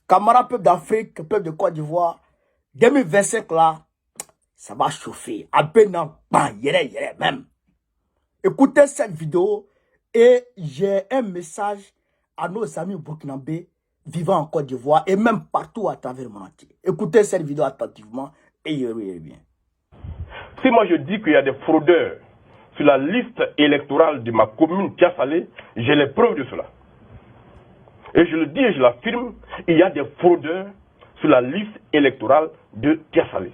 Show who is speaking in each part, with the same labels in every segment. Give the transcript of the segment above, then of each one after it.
Speaker 1: Camarades, peuple d'Afrique, peuple de Côte d'Ivoire, 2025 là, ça va chauffer. À peine même. Écoutez cette vidéo et j'ai un message à nos amis burkinabés vivant en Côte d'Ivoire et même partout à travers le monde entier. Écoutez cette vidéo attentivement et y revenez bien.
Speaker 2: Si moi je dis qu'il y a des fraudeurs sur la liste électorale de ma commune Tiasalé, j'ai les preuves de cela. Et je le dis et je l'affirme, il y a des fraudeurs sur la liste électorale de Tiasalé.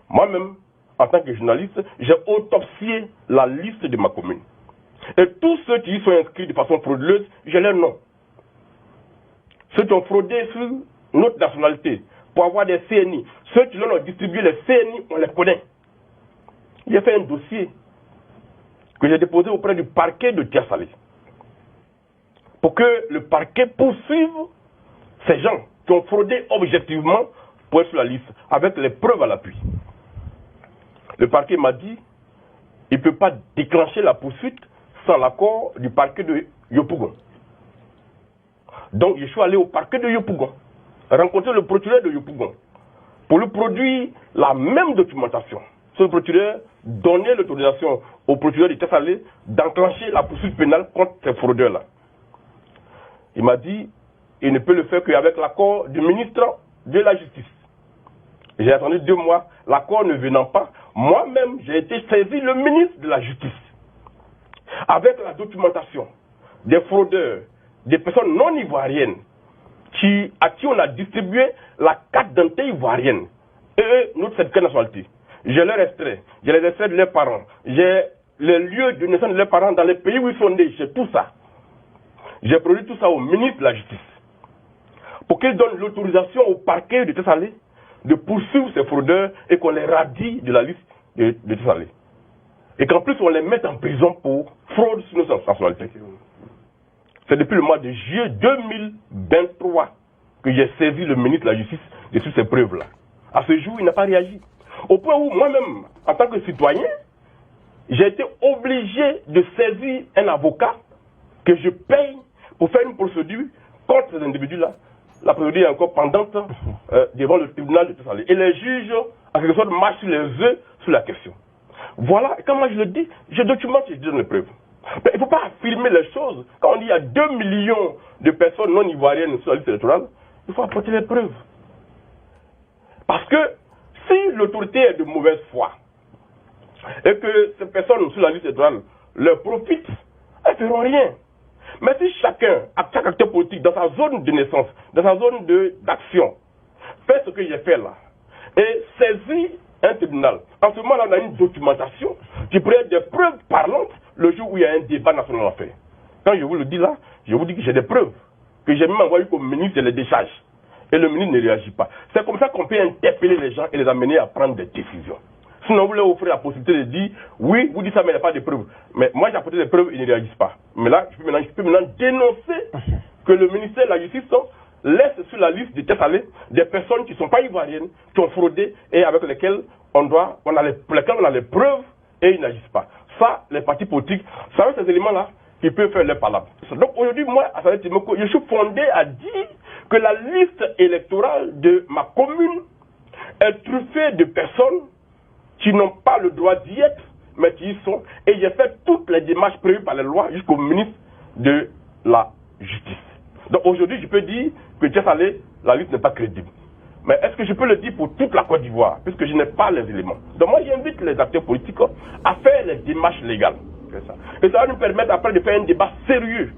Speaker 2: Moi-même, en tant que journaliste, j'ai autopsié la liste de ma commune. Et tous ceux qui y sont inscrits de façon frauduleuse, j'ai leur nom. Ceux qui ont fraudé sur notre nationalité pour avoir des CNI, ceux qui leur ont distribué les CNI, on les connaît. J'ai fait un dossier que j'ai déposé auprès du parquet de Tiasalé pour que le parquet poursuive ces gens qui ont fraudé objectivement pour être sur la liste, avec les preuves à l'appui. Le parquet m'a dit qu'il ne peut pas déclencher la poursuite sans l'accord du parquet de Yopougon. Donc je suis allé au parquet de Yopougon, rencontrer le procureur de Yopougon, pour lui produire la même documentation. Ce procureur donnait l'autorisation au procureur de Tiasalé d'enclencher la poursuite pénale contre ces fraudeurs-là. Il m'a dit qu'il ne peut le faire qu'avec l'accord du ministre de la Justice. J'ai attendu 2 mois, l'accord ne venant pas. Moi-même, j'ai été saisi le ministre de la Justice. Avec la documentation des fraudeurs, des personnes non ivoiriennes, à qui on a distribué la carte d'identité ivoirienne. Et notre certificat de nationalité. J'ai leur extrait, j'ai les extraits de leurs parents, j'ai les lieux de naissance de leurs parents dans les pays où ils sont nés, j'ai tout ça. J'ai produit tout ça au ministre de la Justice. Pour qu'il donne l'autorisation au parquet de Tiasalé de poursuivre ces fraudeurs et qu'on les radie de la liste de Tiasalé. Et qu'en plus on les mette en prison pour fraude sur nos nationalités. C'est depuis le mois de juillet 2023 que j'ai saisi le ministre de la Justice de toutes ces preuves-là. À ce jour, il n'a pas réagi. Au point où moi-même, en tant que citoyen, j'ai été obligé de saisir un avocat que je paye pour faire une procédure contre ces individus-là. La procédure est encore pendante devant le tribunal de Tiasalé. Et les juges, en quelque sorte, marchent sur les œufs sur la question. Voilà, et quand moi je le dis, je documente et je donne les preuves. Mais il ne faut pas affirmer les choses. Quand on dit qu'il y a 2 millions de personnes non ivoiriennes sur la liste électorale, il faut apporter les preuves. Parce que si l'autorité est de mauvaise foi et que ces personnes sur la liste électorale leur profitent, elles ne feront rien. Mais si chaque acteur politique dans sa zone de naissance, dans sa zone d'action, fait ce que j'ai fait là, et saisit un tribunal, en ce moment-là, on a une documentation qui pourrait être des preuves parlantes le jour où il y a un débat national à faire. Quand je vous le dis là, je vous dis que j'ai des preuves, que j'ai même envoyé au ministre de les décharge. Et le ministre ne réagit pas. C'est comme ça qu'on peut interpeller les gens et les amener à prendre des décisions. Sinon, vous leur offrez la possibilité de dire, oui, vous dites ça, mais il n'y a pas de preuves. Mais moi, j'ai apporté des preuves, ils ne réagissent pas. Mais là, je peux maintenant dénoncer que le ministère de la Justice laisse sur la liste de Tiasalé des personnes qui ne sont pas ivoiriennes, qui ont fraudé et avec lesquelles on a les preuves et ils n'agissent pas. Ça, les partis politiques, ça va ces éléments-là qui peuvent faire leur palabre. Donc aujourd'hui, moi, à Salé Timoko, je suis fondé à dire que la liste électorale de ma commune est truffée de personnes qui n'ont pas le droit d'y être, mais qui y sont. Et j'ai fait toutes les démarches prévues par les lois jusqu'au ministre de la Justice. Donc aujourd'hui, je peux dire que Tiasalé, la liste n'est pas crédible. Mais est-ce que je peux le dire pour toute la Côte d'Ivoire, puisque je n'ai pas les éléments? Donc moi, j'invite les acteurs politiques à faire les démarches légales. Ça. Et ça va nous permettre après de faire un débat sérieux.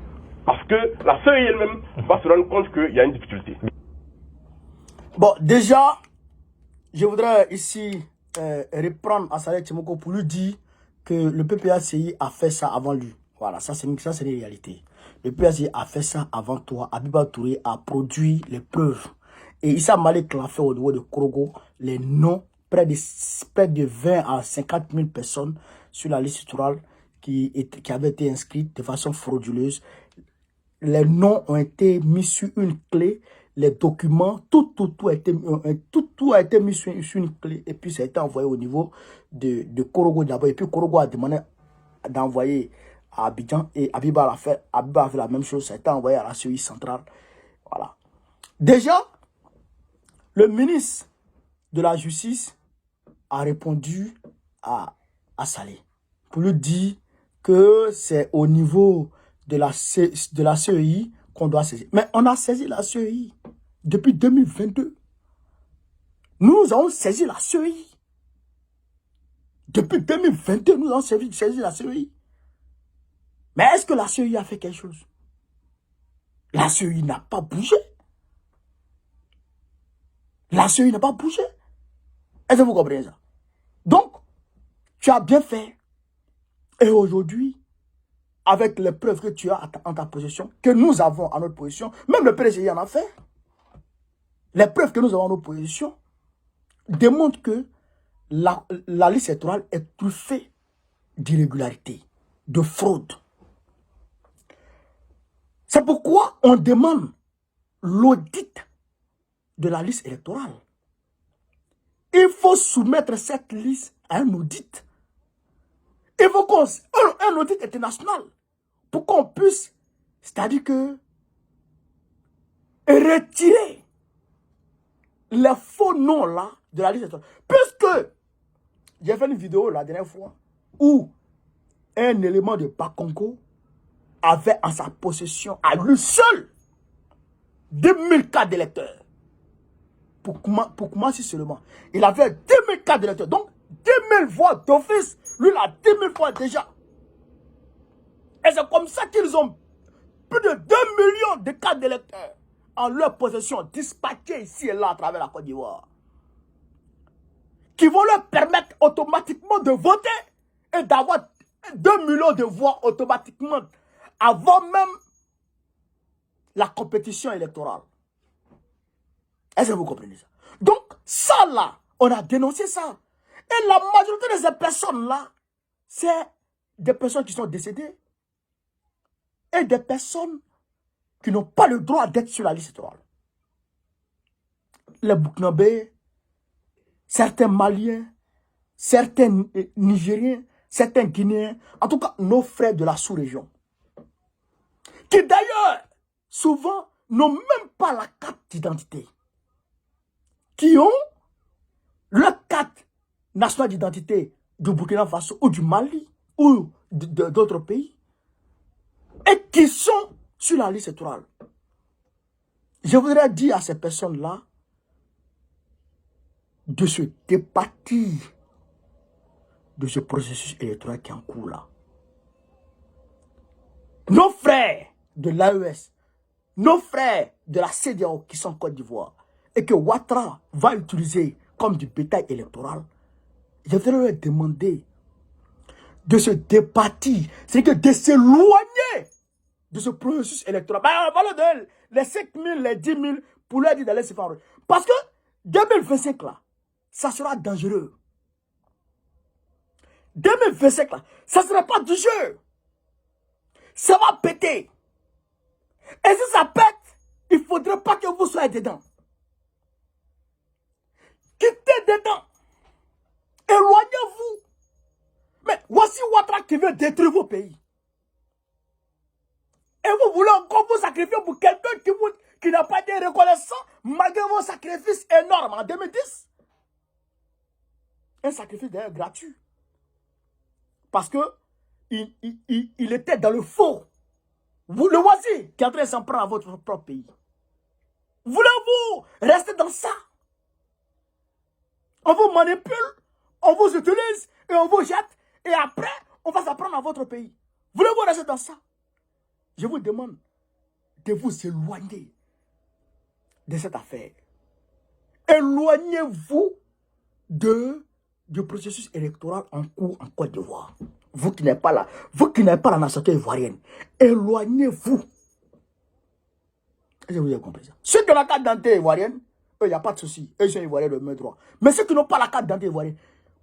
Speaker 2: Parce que la CEI elle-même va se rendre compte qu'il y a une difficulté.
Speaker 1: Bon, déjà, je voudrais ici reprendre à Salé Timoko pour lui dire que le PPACI a fait ça avant lui. Voilà, ça c'est une réalité. Le PPACI a fait ça avant toi. Abiba Touré a produit les preuves. Et Issa Malik l'a fait au niveau de Korogo, les noms, près de 20 à 50 000 personnes sur la liste électorale qui avaient été inscrites de façon frauduleuse. Les noms ont été mis sur une clé, les documents, tout a été mis sur une clé et puis ça a été envoyé au niveau de Korogo d'abord. Et puis Korogo a demandé d'envoyer à Abidjan et Abiba a fait la même chose, ça a été envoyé à la CEI centrale. Voilà. Déjà, le ministre de la Justice a répondu à Saleh pour lui dire que c'est au niveau de la CEI qu'on doit saisir. Mais on a saisi la CEI depuis 2022. Nous avons saisi la CEI. Depuis 2022, nous avons saisi la CEI. Mais est-ce que la CEI a fait quelque chose? La CEI n'a pas bougé. La CEI n'a pas bougé. Est-ce que vous comprenez ça? Donc, tu as bien fait. Et aujourd'hui, avec les preuves que tu as en ta possession, que nous avons à notre position, même le président en a fait. Les preuves que nous avons en notre position démontrent que la liste électorale est truffée d'irrégularités, de fraude. C'est pourquoi on demande l'audit de la liste électorale. Il faut soumettre cette liste à un audit. Il faut un audit international pour qu'on puisse, c'est-à-dire que, retirer les faux noms là de la liste électorale. Puisque j'ai fait une vidéo la dernière fois où un élément de Bakongo avait en sa possession à lui seul 2000 cartes d'électeurs. Pour commencer seulement. Il avait 2000 cartes d'électeurs. Donc, 2000 voix d'office. Lui, il a 2000 fois déjà. Et c'est comme ça qu'ils ont plus de 2 millions de cartes d'électeurs en leur possession, dispatchées ici et là à travers la Côte d'Ivoire. Qui vont leur permettre automatiquement de voter et d'avoir 2 millions de voix automatiquement avant même la compétition électorale. Est-ce que vous comprenez ça? Donc, ça là, on a dénoncé ça. Et la majorité de ces personnes-là, c'est des personnes qui sont décédées et des personnes qui n'ont pas le droit d'être sur la liste électorale. Les Burkinabés, certains Maliens, certains Nigériens, certains Guinéens, en tout cas nos frères de la sous-région, qui d'ailleurs, souvent, n'ont même pas la carte d'identité, qui ont leur carte nationale d'identité du Burkina Faso ou du Mali ou d'autres pays, et qui sont sur la liste électorale. Je voudrais dire à ces personnes-là de se départir de ce processus électoral qui est en cours là. Nos frères de l'AES, nos frères de la CEDEAO qui sont en Côte d'Ivoire et que Ouattara va utiliser comme du bétail électoral, je voudrais leur demander de se départir, c'est-à-dire de s'éloigner de ce processus électoral. On parle de les 5 000, les 10 000 pour leur dire d'aller se faire. Parce que 2025 là, ça sera dangereux. 2025 là, ça ne sera pas du jeu. Ça va péter. Et si ça pète, il ne faudrait pas que vous soyez dedans. Quittez dedans. Éloignez-vous. Mais voici Ouattara qui veut détruire vos pays. Et vous voulez encore vous sacrifier pour quelqu'un qui n'a pas été reconnaissant malgré vos sacrifices énormes en 2010. Un sacrifice d'ailleurs gratuit. Parce que il était dans le faux. Vous le voici qui est en train de s'en prendre à votre propre pays. Voulez-vous rester dans ça? On vous manipule, on vous utilise et on vous jette. Et après, on va s'en prendre à votre pays. Voulez-vous rester dans ça? Je vous demande de vous éloigner de cette affaire. Éloignez-vous du processus électoral en cours en Côte d'Ivoire. Vous qui n'êtes pas là, vous qui n'avez pas la nationalité ivoirienne, éloignez-vous. Est-ce que vous avez compris ça? Ceux qui ont la carte d'identité ivoirienne, eux, il n'y a pas de souci. Eux, ils sont ivoiriens de même droit. Mais ceux qui n'ont pas la carte d'identité ivoirienne,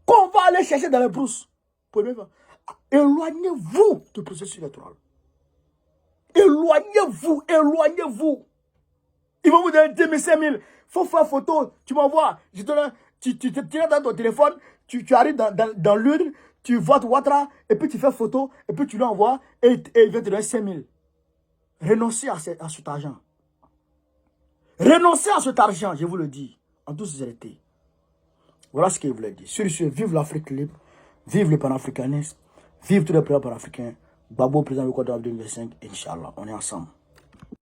Speaker 1: qu'on va aller chercher dans les brousses, éloignez-vous du processus électoral. Éloignez-vous, éloignez-vous. Ils vont vous donner 10 000, 5 000. Il faut faire photo. Tu m'envoies. Tu te tiens dans ton téléphone. Tu arrives dans l'urne. Tu votes Ouattara. Et puis tu fais photo. Et puis tu l'envoies. Et il va te donner 5 000. Renoncez à cet argent. Renoncez à cet argent, je vous le dis, en toute sincérité. Voilà ce qu'il voulait dire. Sur ce, vive l'Afrique libre, vive le panafricanisme, vive tous les pays panafricains. Babo, président du Code 2025, Inch'Allah, on est ensemble.